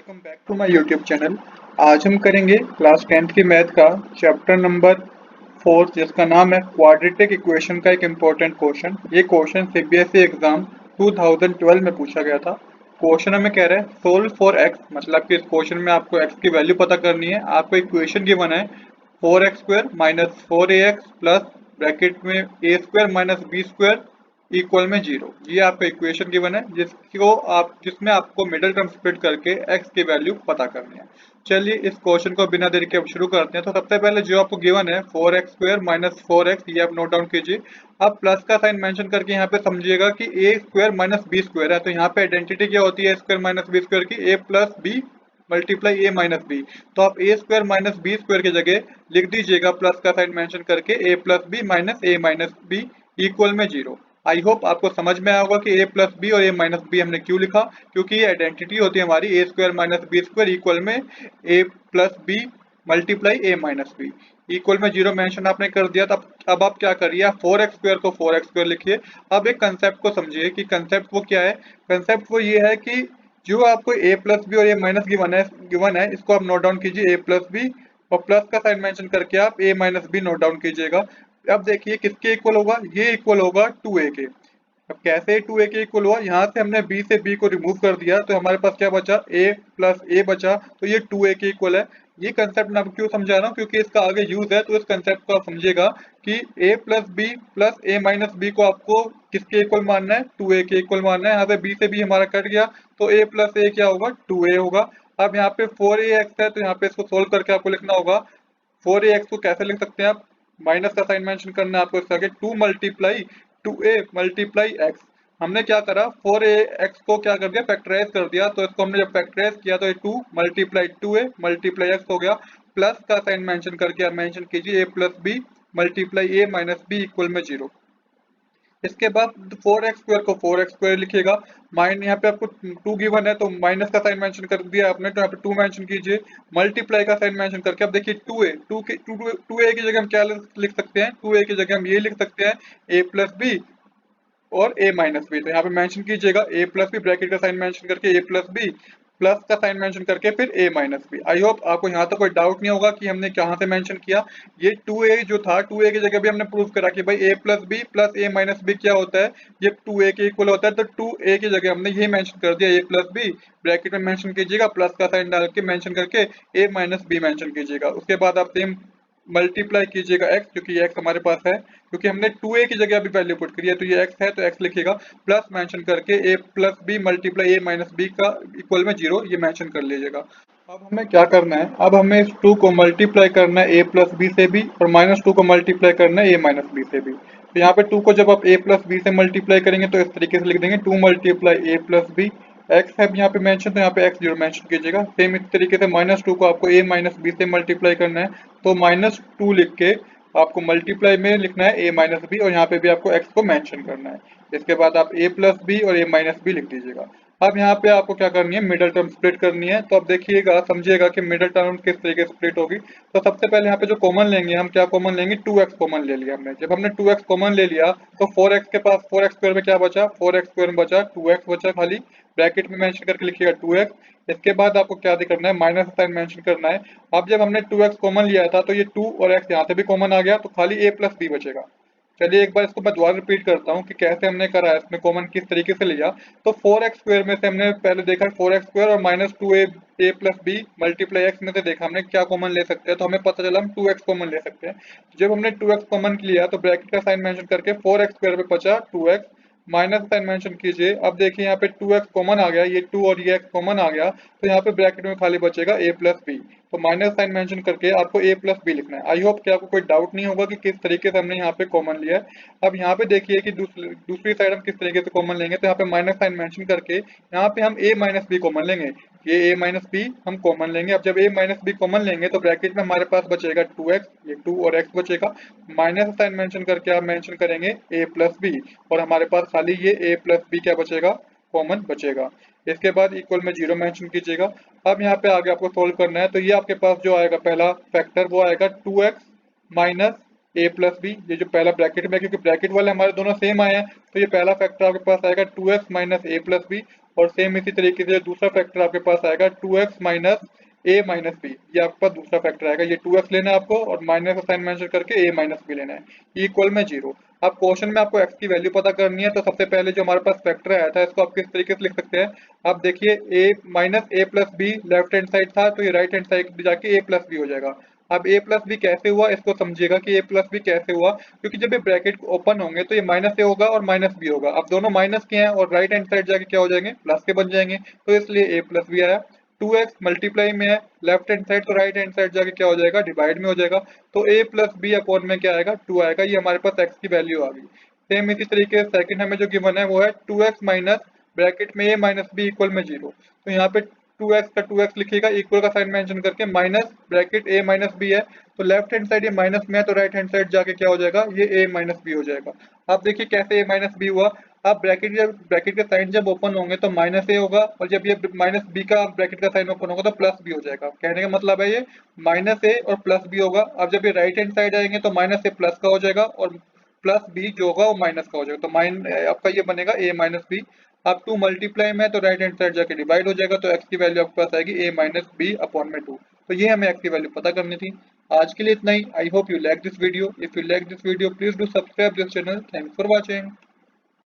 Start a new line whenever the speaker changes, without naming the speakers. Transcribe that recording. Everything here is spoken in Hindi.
Welcome back to my YouTube channel. आज हम करेंगे क्लास 10th की मैथ का चैप्टर नंबर 4 जिसका नाम है क्वाड्रेटिक इक्वेशन का एक इम्पोर्टेंट क्वेश्चन। ये क्वेश्चन सीबीएसई एग्जाम 2012 में पूछा गया था। क्वेश्चन हमें कह रहा है सोल्व फॉर एक्स, मतलब कि इस क्वेश्चन में आपको एक्स की वैल्यू पता करनी है। आपको इक्वेशन गिवन है 4x² minus 4ax plus bracket में a² माइनस b² इक्वल में 0। ये आपका इक्वेशन गिवन है जिसमें आपको मिडिल टर्म स्प्लिट करके x की वैल्यू पता करनी है। चलिए इस क्वेश्चन को बिना देरी के अब शुरू करते हैं। तो सबसे पहले जो आपको गिवन है 4x² माइनस 4x, ये आप नोट डाउन कीजिए। आप प्लस का साइन मेंशन करके यहाँ पे समझिएगा कि a² माइनस b² है। तो यहाँ पे आइडेंटिटी क्या होती है a² माइनस b² की, a plus b multiply a minus b. तो आप a² माइनस b² की जगह लिख दीजिएगा प्लस का साइन मेंशन करके a plus b minus a minus b equal में 0। आई होप आपको समझ में आया होगा कि a प्लस बी और a माइनस बी हमने क्यों लिखा, क्योंकि ये आइडेंटिटी होती है हमारी a² माइनस b² इक्वल में a plus b multiply a minus b equal में 0 मेंशन आपने कर दिया। तब अब आप क्या करिए, 4x² को 4x² लिखिए। अब एक कंसेप्ट को समझिए कि कंसेप्ट वो क्या है। कंसेप्ट वो ये है कि जो आपको a प्लस बी और a माइनस गिवन है इसको आप नोट डाउन कीजिए a प्लस बी, और प्लस का साइन मेंशन करके आप a minus b note down कीजिएगा। अब देखिए किसके इक्वल होगा, ये इक्वल होगा 2a के। अब कैसे 2a के इक्वल हुआ, यहाँ से हमने b से b को रिमूव कर दिया तो हमारे पास क्या बचा, a प्लस a बचा, तो ये 2a के इक्वल है। ये कंसेप्ट मैं आपको क्यों समझा रहा हूँ, क्योंकि इसका आगे यूज है, तो इस कंसेप्ट को आप समझिएगा कि a plus b plus a minus b को आपको किसके इक्वल मानना है, 2a के इक्वल मानना है। यहाँ पे b से b हमारा कट गया तो a प्लस a क्या होगा, 2a होगा। अब यहाँ पे 4ax है तो यहाँ पे इसको सोल्व करके आपको लिखना होगा 4ax को कैसे लिख सकते हैं आप, माइनस का साइन मेंशन करना है आपको, इसके आगे 2 मल्टीप्लाई 2a मल्टीप्लाई x। हमने क्या करा, 4ax को क्या कर दिया, फैक्टराइज कर दिया। तो इसको हमने जब फैक्टराइज किया तो ये 2 मल्टीप्लाई 2a मल्टीप्लाई x हो गया। प्लस का साइन मेंशन करके आप मेंशन कीजिए a plus b multiply a minus b equal में 0। इसके बाद 4x² को 4x² लिखिएगा। माइन यहाँ पे आपको 2 गिवन है तो माइनस का साइन मेंशन कर दिया आपने, तो यहाँ पे 2 मेंशन कीजिए। मल्टीप्लाई का साइन मेंशन करके अब देखिए 2a की जगह हम क्या लिख सकते हैं, 2a की जगह हम ये लिख सकते हैं a प्लस बी और a माइनस बी। तो यहाँ पे मेंशन कीजिएगा a प्लस बी, ब्रैकेट का साइन मेंशन करके a प्लस बी, प्लस का साइन मेंशन करके फिर a minus b. I hope आपको यहाँ तक कोई डाउट नहीं होगा कि हमने कहाँ से मेंशन किया। ये 2a जो था, 2a की जगह भी हमने प्रूव करा कि भाई a plus b plus a minus b क्या होता है, ये 2a के इक्वल होता है। तो 2a की जगह हमने ये मेंशन कर दिया a प्लस बी, ब्रैकेट में मेंशन कीजिएगा, प्लस का साइन डाल के मेंशन करके a माइनस बी मेंशन कीजिएगा। उसके बाद आप सेम मल्टीप्लाई कीजिएगा x, क्योंकि ये x हमारे पास है, क्योंकि हमने 2a की जगह अभी वैल्यू पुट करी है तो ये x है, तो x लिखिएगा। प्लस मेंशन करके a plus b multiply a minus b का इक्वल में 0 ये मेंशन कर लीजिएगा। अब हमें क्या करना है, अब हमें इस 2 को मल्टीप्लाई करना है a प्लस बी से भी, और माइनस 2 को मल्टीप्लाई करना है a माइनस बी से भी। तो यहाँ पे 2 को जब आप a प्लस बी से मल्टीप्लाई करेंगे तो इस तरीके से लिख देंगे 2 multiply a plus b. x है यहाँ पे मेंशन, तो यहाँ पे x 0 मेंशन कीजिएगा। सेम इस तरीके से माइनस 2 को आपको a माइनस बी से मल्टीप्लाई करना है, तो माइनस 2 लिख के आपको मल्टीप्लाई में लिखना है a माइनस बी, और यहाँ पे भी आपको x को मेंशन करना है। इसके बाद आप a प्लस बी और a माइनस बी लिख दीजिएगा। अब यहाँ पे आपको क्या करनी है, मिडिल टर्म स्प्लिट करनी है। तो अब देखिएगा, समझिएगा कि मिडिल टर्म किस तरीके से स्प्लिट होगी। तो सबसे पहले यहाँ पे जो कॉमन लेंगे, हम क्या कॉमन लेंगे, 2x कॉमन ले लिया हमने। जब हमने 2x कॉमन ले लिया तो 4x के पास 4x² में क्या बचा, 4x² में बचा 2x बचा खाली, ब्रैकेट में मेंशन करके लिखिएगा 2x। इसके बाद आपको क्या करना है, माइनस साइन मेंशन करना है। अब जब हमने 2x कॉमन लिया था तो ये 2 और x यहाँ से भी कॉमन आ गया, तो खाली a प्लस b बचेगा। चलिए एक बार इसको मैं दोबारा रिपीट करता हूँ कि कैसे हमने करा है, इसमें कॉमन किस तरीके से लिया। तो 4x² में से हमने पहले देखा 4x² और minus 2a a plus b multiply x में से देखा हमने क्या कॉमन ले सकते हैं, तो हमें पता चला हम 2x कॉमन ले सकते हैं। जब हमने 2x कॉमन लिया तो ब्रैकेट का साइन मेंशन करके 4x² पे बचा 2x, माइनस साइन मेंशन कीजिए। अब देखिए यहाँ पे 2x कॉमन आ गया, ये 2 और ये x कॉमन आ गया, तो यहाँ पे ब्रैकेट में खाली बचेगा a प्लस बी। तो माइनस साइन मेंशन करके आपको a प्लस बी लिखना है। आई होप कि आपको कोई डाउट नहीं होगा कि किस तरीके से हमने यहाँ पे कॉमन लिया है। अब यहाँ पे देखिए कि दूसरी साइड हम किस तरीके से कॉमन लेंगे, तो यहाँ पे माइनस साइन मेंशन करके यहाँ पे हम a माइनस बी कॉमन लेंगे। ये a माइनस बी हम कॉमन लेंगे। अब जब a माइनस बी कॉमन लेंगे तो ब्रैकेट में हमारे पास बचेगा 2x, ये 2 और x बचेगा। माइनस साइन मेंशन करके आप मेंशन करेंगे a प्लस बी, और हमारे पास खाली ये a प्लस बी क्या बचेगा, कॉमन बचेगा। इसके बाद इक्वल में 0 मेंशन कीजिएगा। अब यहाँ पे आगे आपको सोल्व करना है, तो ये आपके पास जो आएगा पहला फैक्टर वो आएगा 2x minus a plus B. ये जो पहला ब्रैकेट में, क्योंकि ब्रैकेट वाले हमारे दोनों सेम आए हैं, तो ये पहला फैक्टर आपके पास आएगा 2x minus a plus b. और सेम इसी तरीके से दूसरा फैक्टर आपके पास आएगा 2x माइनस ए माइनस बी, ये आपके पास दूसरा फैक्टर आएगा। ये 2x लेना है आपको और माइनस का साइन मेंशन करके ए माइनस बी लेना है, इक्वल में 0। अब क्वेश्चन में आपको x की वैल्यू पता करनी है, तो सबसे पहले जो हमारे पास फैक्टर आया था इसको आप किस तरीके से लिख सकते हैं। आप देखिए a minus A plus be left hand side था, तो ये राइट हैंड साइड जाके a प्लस बी हो जाएगा। अब a प्लस बी कैसे हुआ इसको समझिएगा कि a प्लस बी कैसे हुआ, क्योंकि जब ये ब्रैकेट ओपन होंगे तो ये माइनस ए होगा और माइनस बी होगा। अब दोनों माइनस के हैं और राइट हैंड साइड जाके क्या हो जाएंगे, प्लस के बन जाएंगे, तो इसलिए a प्लस बी आया। 2x मल्टीप्लाई में है लेफ्ट हैंड साइड, तो राइट हैंड साइड जाके क्या हो जाएगा, डिवाइड में हो जाएगा, तो a प्लस बी अपॉन में क्या आएगा, 2 आएगा। ये हमारे पास x की वैल्यू आ गई। सेम इसी तरीके से सेकंड हमें जो गिवन है वो है 2x माइनस ब्रैकेट में a माइनस बी इक्वल में 0। तो यहाँ पे 2x का 2x लिखिएगा, इक्वल का साइन मेंशन करके, minus bracket a minus b है, तो लेफ्ट हैंड साइड ये माइनस में है, तो राइट हैंड साइड जाके क्या हो जाएगा, ये a माइनस बी हो जाएगा। आप देखिए कैसे a माइनस बी हुआ। अब ब्रैकेट के साइन जब ओपन होंगे तो माइनस ए होगा, और जब ये माइनस बी का ब्रैकेट का साइन ओपन होगा तो प्लस बी हो जाएगा। कहने का मतलब है ये माइनस ए और प्लस बी होगा। अब जब ये राइट हैंड साइड आएंगे तो माइनस ए प्लस का हो जाएगा और प्लस बी जो होगा वो माइनस का हो जाएगा, तो आपका ये बनेगा ए माइनस बी। अब 2 मल्टीप्लाई में है तो राइट हैंड साइड जाके डिवाइड हो जाएगा, तो एक्स की वैल्यू आपके पास आएगी ए माइनस बी अपॉन में 2। तो ये हमें एक्स की वैल्यू पता करनी थी। आज के लिए इतना ही। I hope you like this video. If you like this video please do subscribe this channel. Thanks for watching.